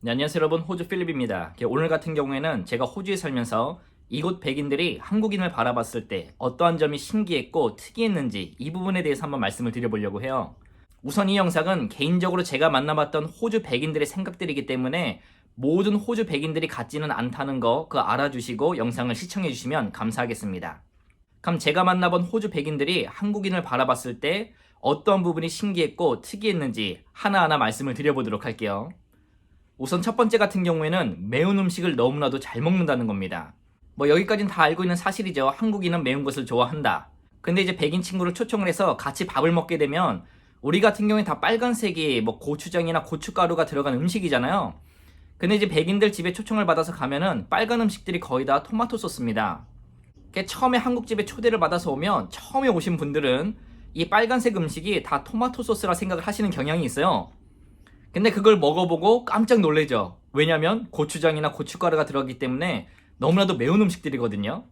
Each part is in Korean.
네, 안녕하세요 여러분, 호주 필립입니다. 오늘 같은 경우에는 제가 호주에 살면서 이곳 백인들이 한국인을 바라봤을 때 어떠한 점이 신기했고 특이했는지 이 부분에 대해서 한번 말씀을 드려보려고 해요. 우선 이 영상은 개인적으로 제가 만나봤던 호주 백인들의 생각들이기 때문에 모든 호주 백인들이 같지는 않다는 거 그거 알아주시고 영상을 시청해주시면 감사하겠습니다. 그럼 제가 만나본 호주 백인들이 한국인을 바라봤을 때 어떠한 부분이 신기했고 특이했는지 하나하나 말씀을 드려보도록 할게요. 우선 첫 번째 같은 경우에는 매운 음식을 너무나도 잘 먹는다는 겁니다. 여기까지는 다 알고 있는 사실이죠. 한국인은 매운 것을 좋아한다. 근데 이제 백인 친구를 초청을 해서 같이 밥을 먹게 되면 우리 같은 경우에 다 빨간색이 고추장이나 고춧가루가 들어간 음식이잖아요. 근데 이제 백인들 집에 초청을 받아서 가면은 빨간 음식들이 거의 다 토마토 소스입니다. 처음에 한국 집에 초대를 받아서 오면 처음에 오신 분들은 이 빨간색 음식이 다 토마토 소스라 생각을 하시는 경향이 있어요. 근데 그걸 먹어보고 깜짝 놀래죠. 왜냐면 고추장이나 고춧가루가 들어가기 때문에 너무나도 매운 음식들이거든요.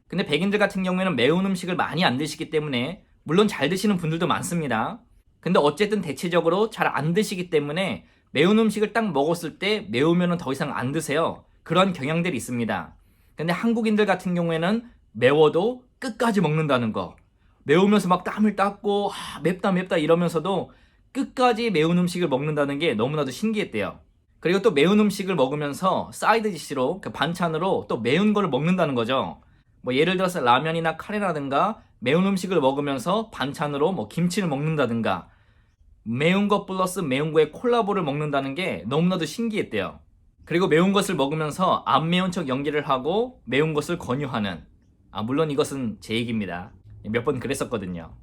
근데 백인들 같은 경우에는 매운 음식을 많이 안 드시기 때문에 물론 잘 드시는 분들도 많습니다. 근데 어쨌든 대체적으로 잘 안 드시기 때문에 매운 음식을 딱 먹었을 때 매우면은 더 이상 안 드세요. 그런 경향들이 있습니다. 근데 한국인들 같은 경우에는 매워도 끝까지 먹는다는 거. 매우면서 막 땀을 닦고 맵다 이러면서도 끝까지 매운 음식을 먹는다는 게 너무나도 신기했대요. 그리고 또 매운 음식을 먹으면서 사이드 디시로 반찬으로 또 매운 걸 먹는다는 거죠. 예를 들어서 라면이나 카레라든가 매운 음식을 먹으면서 반찬으로 김치를 먹는다든가 매운 것 플러스 매운 거의 콜라보를 먹는다는 게 너무나도 신기했대요. 그리고 매운 것을 먹으면서 안 매운 척 연기를 하고 매운 것을 권유하는, 물론 이것은 제 얘기입니다. 몇 번 그랬었거든요.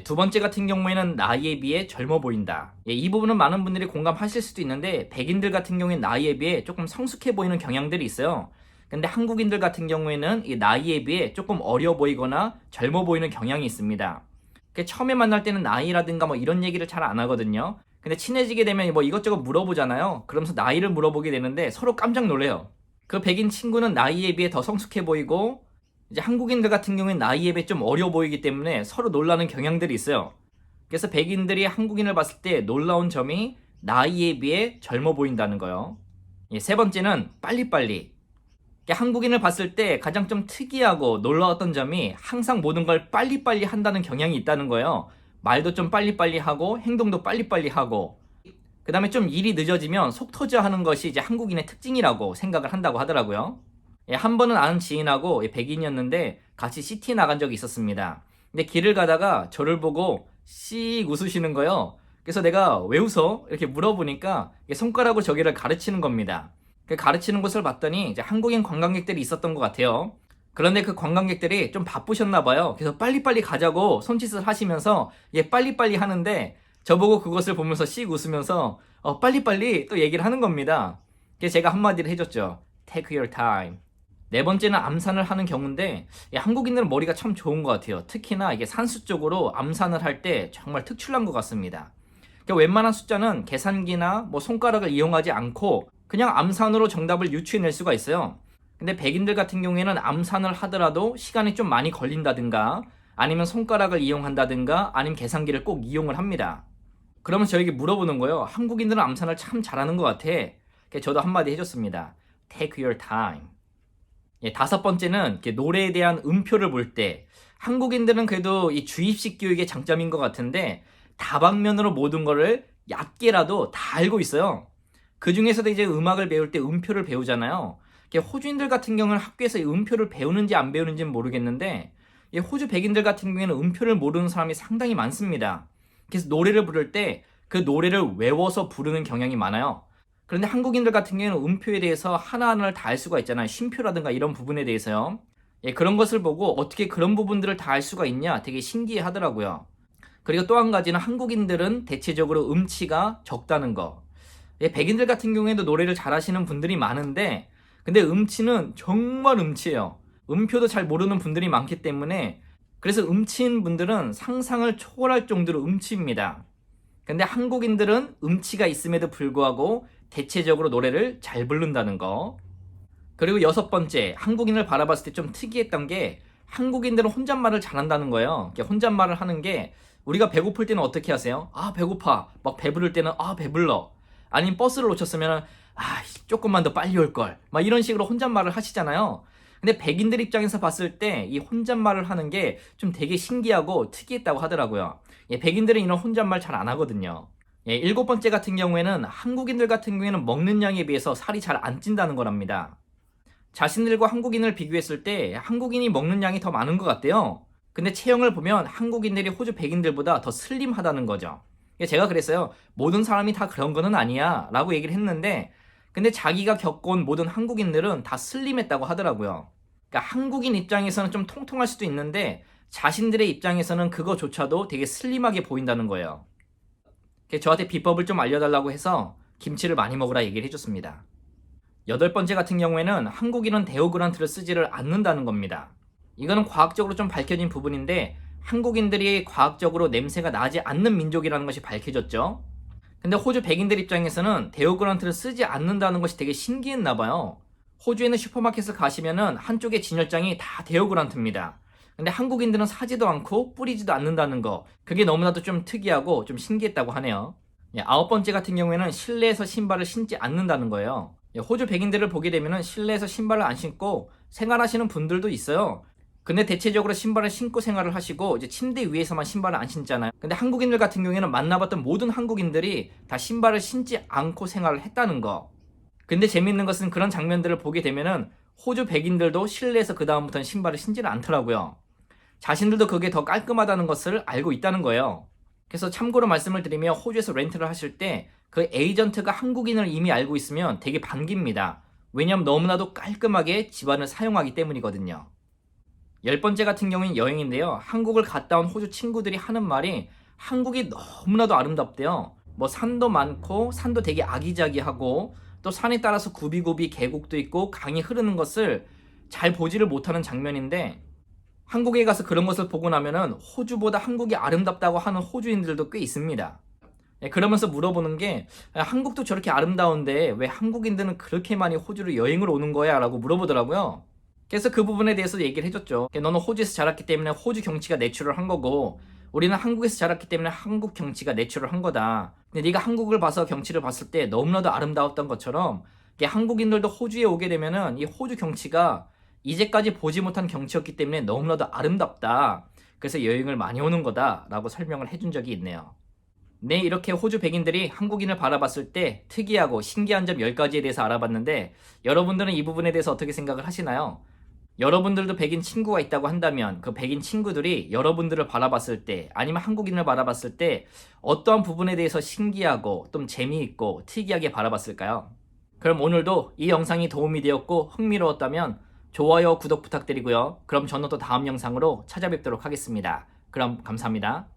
두 번째 같은 경우에는 나이에 비해 젊어 보인다. 이 부분은 많은 분들이 공감하실 수도 있는데 백인들 같은 경우에는 나이에 비해 조금 성숙해 보이는 경향들이 있어요. 근데 한국인들 같은 경우에는 이 나이에 비해 조금 어려 보이거나 젊어 보이는 경향이 있습니다. 처음에 만날 때는 나이라든가 이런 얘기를 잘 안 하거든요. 근데 친해지게 되면 이것저것 물어보잖아요. 그러면서 나이를 물어보게 되는데 서로 깜짝 놀래요. 그 백인 친구는 나이에 비해 더 성숙해 보이고 이제 한국인들 같은 경우에는 나이에 비해 좀 어려 보이기 때문에 서로 놀라는 경향들이 있어요. 그래서 백인들이 한국인을 봤을 때 놀라운 점이 나이에 비해 젊어 보인다는 거예요. 세 번째는 빨리빨리. 한국인을 봤을 때 가장 좀 특이하고 놀라웠던 점이 항상 모든 걸 빨리빨리 한다는 경향이 있다는 거예요. 말도 좀 빨리빨리 하고 행동도 빨리빨리 하고 그 다음에 좀 일이 늦어지면 속 터져 하는 것이 이제 한국인의 특징이라고 생각을 한다고 하더라고요. 한 번은 아는 지인하고 백인이었는데 같이 시티에 나간 적이 있었습니다. 근데 길을 가다가 저를 보고 씩 웃으시는 거예요. 그래서 내가 왜 웃어? 이렇게 물어보니까 손가락으로 저기를 가르치는 겁니다. 가르치는 것을 봤더니 이제 한국인 관광객들이 있었던 것 같아요. 그런데 그 관광객들이 좀 바쁘셨나 봐요. 그래서 빨리빨리 가자고 손짓을 하시면서 빨리빨리 하는데 저보고 그것을 보면서 씩 웃으면서 빨리빨리 또 얘기를 하는 겁니다. 그래서 제가 한마디를 해줬죠. Take your time. 네 번째는 암산을 하는 경우인데 한국인들은 머리가 참 좋은 것 같아요. 특히나 이게 산수 쪽으로 암산을 할 때 정말 특출난 것 같습니다. 웬만한 숫자는 계산기나 손가락을 이용하지 않고 그냥 암산으로 정답을 유추해낼 수가 있어요. 근데 백인들 같은 경우에는 암산을 하더라도 시간이 좀 많이 걸린다든가 아니면 손가락을 이용한다든가 아니면 계산기를 꼭 이용을 합니다. 그러면 저에게 물어보는 거예요. 한국인들은 암산을 참 잘하는 것 같아. 저도 한마디 해줬습니다. Take your time. 다섯 번째는 노래에 대한 음표를 볼 때 한국인들은 그래도 이 주입식 교육의 장점인 것 같은데 다방면으로 모든 거를 얕게라도 다 알고 있어요. 그 중에서도 이제 음악을 배울 때 음표를 배우잖아요. 호주인들 같은 경우는 학교에서 이 음표를 배우는지 안 배우는지는 모르겠는데 호주 백인들 같은 경우에는 음표를 모르는 사람이 상당히 많습니다. 그래서 노래를 부를 때 그 노래를 외워서 부르는 경향이 많아요. 그런데 한국인들 같은 경우는 음표에 대해서 하나하나를 다 알 수가 있잖아요. 쉼표라든가 이런 부분에 대해서요. 그런 것을 보고 어떻게 그런 부분들을 다 알 수가 있냐 되게 신기해 하더라고요. 그리고 또 한 가지는 한국인들은 대체적으로 음치가 적다는 거. 백인들 같은 경우에도 노래를 잘하시는 분들이 많은데 근데 음치는 정말 음치예요. 음표도 잘 모르는 분들이 많기 때문에 그래서 음치인 분들은 상상을 초월할 정도로 음치입니다. 근데 한국인들은 음치가 있음에도 불구하고 대체적으로 노래를 잘 부른다는 거. 그리고 여섯 번째, 한국인을 바라봤을 때 좀 특이했던 게 한국인들은 혼잣말을 잘한다는 거예요. 혼잣말을 하는 게 우리가 배고플 때는 어떻게 하세요? 아 배고파. 막 배부를 때는 아 배불러. 아니면 버스를 놓쳤으면 조금만 더 빨리 올 걸. 막 이런 식으로 혼잣말을 하시잖아요. 근데 백인들 입장에서 봤을 때 이 혼잣말을 하는 게 좀 되게 신기하고 특이했다고 하더라고요. 백인들은 이런 혼잣말 잘 안 하거든요. 일곱 번째 같은 경우에는 한국인들 같은 경우에는 먹는 양에 비해서 살이 잘 안 찐다는 거랍니다. 자신들과 한국인을 비교했을 때 한국인이 먹는 양이 더 많은 것 같대요. 근데 체형을 보면 한국인들이 호주 백인들보다 더 슬림하다는 거죠. 제가 그랬어요. 모든 사람이 다 그런 거는 아니야 라고 얘기를 했는데, 근데 자기가 겪어온 모든 한국인들은 다 슬림했다고 하더라고요. 그러니까 한국인 입장에서는 좀 통통할 수도 있는데 자신들의 입장에서는 그거조차도 되게 슬림하게 보인다는 거예요. 저한테 비법을 좀 알려달라고 해서 김치를 많이 먹으라 얘기를 해줬습니다. 여덟 번째 같은 경우에는 한국인은 데오드란트를 쓰지를 않는다는 겁니다. 이거는 과학적으로 좀 밝혀진 부분인데 한국인들이 과학적으로 냄새가 나지 않는 민족이라는 것이 밝혀졌죠. 근데 호주 백인들 입장에서는 데오드란트를 쓰지 않는다는 것이 되게 신기했나 봐요. 호주에는 슈퍼마켓을 가시면은 한쪽에 진열장이 다 데오드란트입니다. 근데 한국인들은 사지도 않고 뿌리지도 않는다는 거, 그게 너무나도 좀 특이하고 좀 신기했다고 하네요. 아홉 번째 같은 경우에는 실내에서 신발을 신지 않는다는 거예요. 호주 백인들을 보게 되면은 실내에서 신발을 안 신고 생활하시는 분들도 있어요. 근데 대체적으로 신발을 신고 생활을 하시고 이제 침대 위에서만 신발을 안 신잖아요. 근데 한국인들 같은 경우에는 만나봤던 모든 한국인들이 다 신발을 신지 않고 생활을 했다는 거. 근데 재밌는 것은 그런 장면들을 보게 되면은 호주 백인들도 실내에서 그 다음부터는 신발을 신지를 않더라고요. 자신들도 그게 더 깔끔하다는 것을 알고 있다는 거예요. 그래서 참고로 말씀을 드리면 호주에서 렌트를 하실 때 그 에이전트가 한국인을 이미 알고 있으면 되게 반깁니다. 왜냐면 너무나도 깔끔하게 집안을 사용하기 때문이거든요. 열 번째 같은 경우는 여행인데요. 한국을 갔다 온 호주 친구들이 하는 말이 한국이 너무나도 아름답대요. 뭐 산도 많고 산도 되게 아기자기하고 또 산에 따라서 굽이굽이 계곡도 있고 강이 흐르는 것을 잘 보지를 못하는 장면인데, 한국에 가서 그런 것을 보고 나면은 호주보다 한국이 아름답다고 하는 호주인들도 꽤 있습니다. 그러면서 물어보는 게 한국도 저렇게 아름다운데 왜 한국인들은 그렇게 많이 호주로 여행을 오는 거야? 라고 물어보더라고요. 그래서 그 부분에 대해서 얘기를 해줬죠. 너는 호주에서 자랐기 때문에 호주 경치가 내추럴한 거고 우리는 한국에서 자랐기 때문에 한국 경치가 내추럴한 거다. 근데 네가 한국을 봐서 경치를 봤을 때 너무나도 아름다웠던 것처럼 한국인들도 호주에 오게 되면은 이 호주 경치가 이제까지 보지 못한 경치였기 때문에 너무나도 아름답다. 그래서 여행을 많이 오는 거다 라고 설명을 해준 적이 있네요. 네, 이렇게 호주 백인들이 한국인을 바라봤을 때 특이하고 신기한 점 10가지에 대해서 알아봤는데 여러분들은 이 부분에 대해서 어떻게 생각을 하시나요? 여러분들도 백인 친구가 있다고 한다면 그 백인 친구들이 여러분들을 바라봤을 때 아니면 한국인을 바라봤을 때 어떠한 부분에 대해서 신기하고 좀 재미있고 특이하게 바라봤을까요? 그럼 오늘도 이 영상이 도움이 되었고 흥미로웠다면 좋아요, 구독 부탁드리고요. 그럼 저는 또 다음 영상으로 찾아뵙도록 하겠습니다. 그럼 감사합니다.